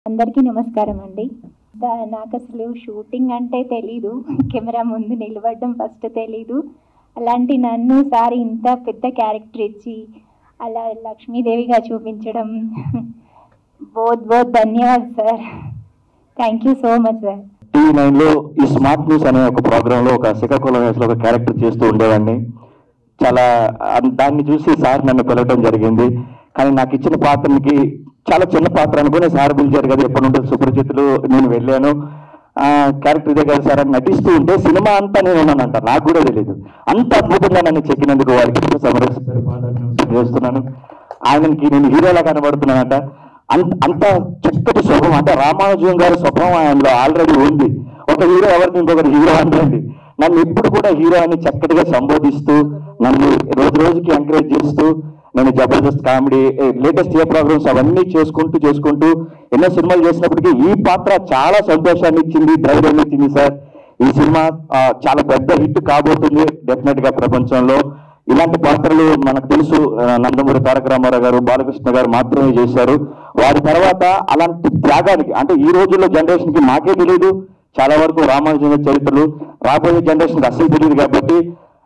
అందరికీ నమస్కారం అండి. నాకు అసలు షూటింగ్ అంటే తెలీదు, కెమెరా ముందు నిలబడడం ఫస్ట్ తెలీదు. అలాంటి నన్ను సార్ ఇంత పెద్ద క్యారెక్టర్ ఇచ్చి అలా లక్ష్మీదేవిగా చూపించడం బోత్ ధన్యవాద్ sir. Thank you so much sir. టీవీ9లో ఈ స్మార్ట్ న్యూస్ అనే ఒక ప్రోగ్రాంలో ఒక శ్రీకాకుళం వేసలో ఒక క్యారెక్టర్ చేస్తూ ఉండేవాడిని. చాలా దాన్ని చూసి సార్ నన్ను పిలవడం జరిగింది. కానీ నాకు ఇచ్చిన పాత్రకి చాలా చిన్న పాత్ర అనుకుని సార్ పిలిచారు కదా, ఎప్పటి నుండి సుపరిచితులు, నేను వెళ్ళాను. క్యారెక్టర్ ఇదే కదా సార్ అని నటిస్తూ ఉంటే సినిమా అంతా నేను ఉన్నానంట, నాకు కూడా తెలియదు. అంత అద్భుతంగా నన్ను చెక్కినందుకు వారికి చేస్తున్నాను. ఆయనకి నేను హీరోలా కనబడుతున్నానంట. అంత చక్కటి స్వభావం, అంటే రామానుజం గారి స్వభావం ఆయనలో ఆల్రెడీ ఉంది. ఒక హీరో ఎవరికి ఇంకొకటి హీరో అంటండి. నన్ను ఇప్పుడు కూడా హీరో అని చక్కటిగా సంబోధిస్తూ నన్ను రోజు రోజుకి ఎంకరేజ్ చేస్తూ, నేను జబర్దస్త్ కామెడీ, లేటెస్ట్ ఏ ప్రోగ్రామ్స్ అవన్నీ చేసుకుంటూ ఎన్నో సినిమాలు చేసినప్పటికీ ఈ పాత్ర చాలా సంతోషాన్ని ఇచ్చింది, ధైర్యాన్ని ఇచ్చింది సార్. ఈ సినిమా చాలా పెద్ద హిట్ కాబోతుంది డెఫినెట్ గా ప్రపంచంలో. ఇలాంటి పాత్రలు మనకు తెలుసు, నందమూరి తారక రామారావు గారు, బాలకృష్ణ గారు మాత్రమే చేశారు. వారి తర్వాత అలాంటి త్యాగానికి, అంటే ఈ రోజుల్లో జనరేషన్ కి మాకే తెలియదు, చాలా వరకు రామానుజన్ చరిత్రలు రాబోయే జనరేషన్ అసలు తెలియదు. కాబట్టి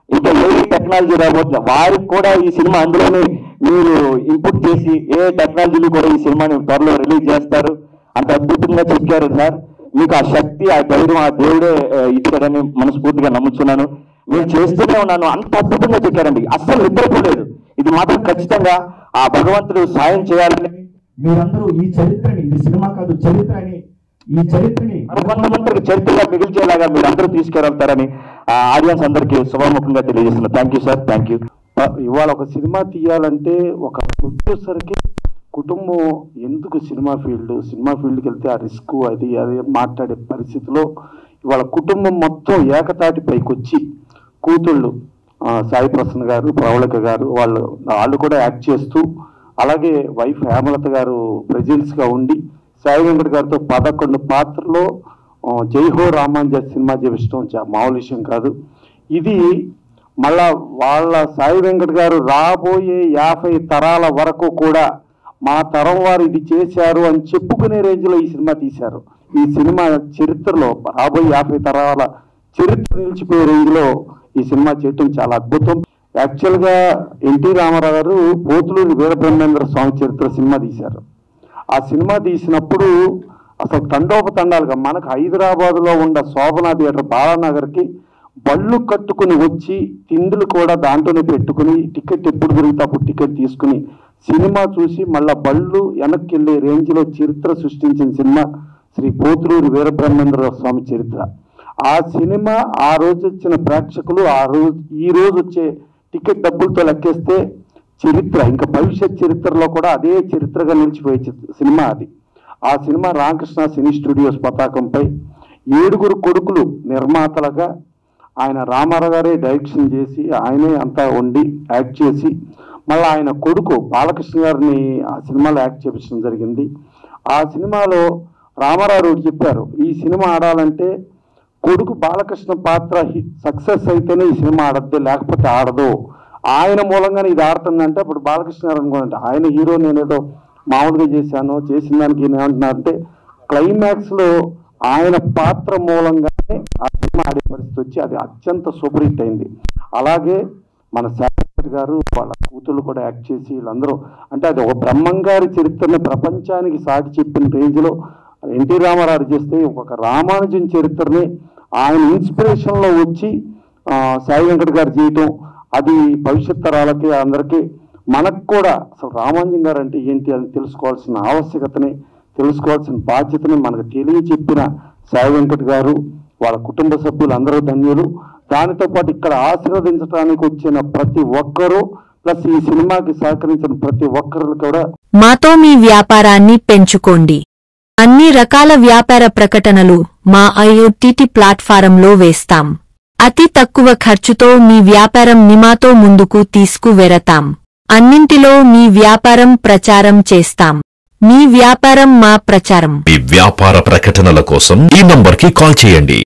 ఇంకా ఏ టెక్నాలజీ రాబోతుంది వారికి కూడా ఈ సినిమా అందులోనే మీరు ఇన్పుట్ చేసి ఏ టెక్నాలజీని కూడా ఈ సినిమాని త్వరలో రిలీజ్ చేస్తారు. అంత అద్భుతంగా చెప్పారు సార్. మీకు ఆ శక్తి, ఆ ధైర్యం ఆ దేవుడే ఇచ్చాడని మనస్ఫూర్తిగా నమ్ముతున్నాను. నేను చేస్తూనే ఉన్నాను. అంత అద్భుతంగా చెప్పారండి, అస్సలు నిద్రపోలేదు. ఇది మాత్రం ఖచ్చితంగా ఆ భగవంతుడు సాయం చేయాలని మీరందరూ ఈ చరిత్రని, ఇది సినిమా కాదు చరిత్ర అని, ఈ చరిత్రని భగవంతుడికి చరిత్రగా మిగిల్చేలాగా మీరు అందరూ తీసుకెళ్తారని ఆడియన్స్ అందరికీ శుభముఖంగా తెలియజేస్తున్నారు. Thank you sir, thank you. ఇవాళ ఒక సినిమా తీయాలంటే ఒక ప్రొడ్యూసర్కి కుటుంబం ఎందుకు సినిమా ఫీల్డ్కి వెళ్తే ఆ రిస్క్ అది మాట్లాడే పరిస్థితిలో ఇవాళ కుటుంబం మొత్తం ఏకతాటి పైకొచ్చి కూతుళ్ళు సాయి ప్రసన్న గారు, ప్రవళిక గారు వాళ్ళు కూడా యాక్ట్ చేస్తూ, అలాగే వైఫ్ హేమలత గారు ప్రెజెన్స్గా ఉండి సాయి వెంకట్ గారితో 11 పాత్రలో జై హో రామాంజ సినిమా చేపించడం మామూలు విషయం కాదు. ఇది మళ్ళా వాళ్ళ సాయి వెంకట్ గారు రాబోయే 50 తరాల వరకు కూడా మా తరం వారు ఇది చేశారు అని చెప్పుకునే రేంజ్లో ఈ సినిమా తీశారు. ఈ సినిమా చరిత్రలో రాబోయే 50 తరాల చరిత్ర నిలిచిపోయే రేంజ్లో ఈ సినిమా చేయటం చాలా అద్భుతం. యాక్చువల్గా ఎన్టీ రామారావు గారు పోతులూరి వీరబ్రహ్మేంద్ర స్వామి చరిత్ర సినిమా తీశారు. ఆ సినిమా తీసినప్పుడు అసలు తండోపతండాలుగా మనకు హైదరాబాద్లో ఉన్న శోభనా థియేటర్ బాలానగర్కి బళ్ళు కట్టుకుని వచ్చి తిండులు కూడా దాంట్లోనే పెట్టుకుని టికెట్ ఎప్పుడు దొరికితే అప్పుడు టికెట్ తీసుకుని సినిమా చూసి మళ్ళా బళ్ళు వెనక్కి వెళ్ళే రేంజ్లో చరిత్ర సృష్టించిన సినిమా శ్రీ పోతులూరి వీరబ్రహ్మేంద్ర స్వామి చరిత్ర. ఆ సినిమా ఆ రోజు వచ్చిన ప్రేక్షకులు ఈ రోజు వచ్చే టికెట్ డబ్బులతో లెక్కేస్తే చరిత్ర, ఇంకా భవిష్యత్ చరిత్రలో కూడా అదే చరిత్రగా నిలిచిపోయే సినిమా అది. ఆ సినిమా రామకృష్ణ సినీ స్టూడియోస్ పతాకంపై 7 కొడుకులు నిర్మాతలుగా ఆయన రామారావు గారే డైరెక్షన్ చేసి ఆయనే అంతా వండి యాక్ట్ చేసి మళ్ళీ ఆయన కొడుకు బాలకృష్ణ గారిని ఆ సినిమాలో యాక్ట్ చేయించడం జరిగింది. ఆ సినిమాలో రామారావు చెప్పారు, ఈ సినిమా ఆడాలంటే కొడుకు బాలకృష్ణ పాత్ర సక్సెస్ అయితేనే ఈ సినిమా ఆడద్దు, లేకపోతే ఆడదు. ఆయన మూలంగానే ఇది ఆడుతుందంటే అప్పుడు బాలకృష్ణ గారు అనుకోండి, ఆయన హీరో నేనేదో మామూలుగా చేసిన దానికి ఏమంటున్నారంటే క్లైమాక్స్లో ఆయన పాత్ర మూలంగానే ఆ సినిమా ఆడే పరిస్థితి వచ్చి అది అత్యంత సూపర్ హిట్ అయింది. అలాగే మన శాస్త్రి గారు వాళ్ళ కూతుళ్ళు కూడా యాక్ట్ చేసి వీళ్ళందరూ, అంటే అది ఒక బ్రహ్మంగారి చరిత్రని ప్రపంచానికి సాటి చెప్పిన రేంజ్లో ఎన్టీ రామారావు చేస్తే ఒక రామానుజన్ చరిత్రని ఆయన ఇన్స్పిరేషన్లో వచ్చి సాయి వెంకట్ గారు చేయటం, అది భవిష్యత్ తరాలకి అందరికీ మనకు కూడా అసలు రామానుజన్ గారు అంటే ఏంటి అని తెలుసుకోవాల్సిన ఆవశ్యకతని, తెలుసుకోవాల్సిన బాధ్యతని మనకు తెలియచెప్పిన సాయి వెంకట్ గారు, వాళ్ళ కుటుంబ సభ్యులు అందరూ ధన్యులు. దానితో పాటు ఇక్కడ ఆశీర్వదించడానికి వచ్చిన ప్రతి ఒక్కరూ ప్లస్ ఈ సినిమాకి సహకరించిన ప్రతి ఒక్కరు కూడా మాతో మీ వ్యాపారాన్ని పెంచుకోండి. అన్ని రకాల వ్యాపార ప్రకటనలు మా IOTT ప్లాట్ఫారంలో వేస్తాం. అతి తక్కువ ఖర్చుతో మీ వ్యాపారం నిమాతో ముందుకు తీసుకువెరతాం. అన్నింటిలో మీ వ్యాపారం ప్రచారం చేస్తాం. మీ వ్యాపారం మా ప్రచారం. మీ వ్యాపార ప్రకటనల కోసం ఈ నంబర్కి కాల్ చేయండి.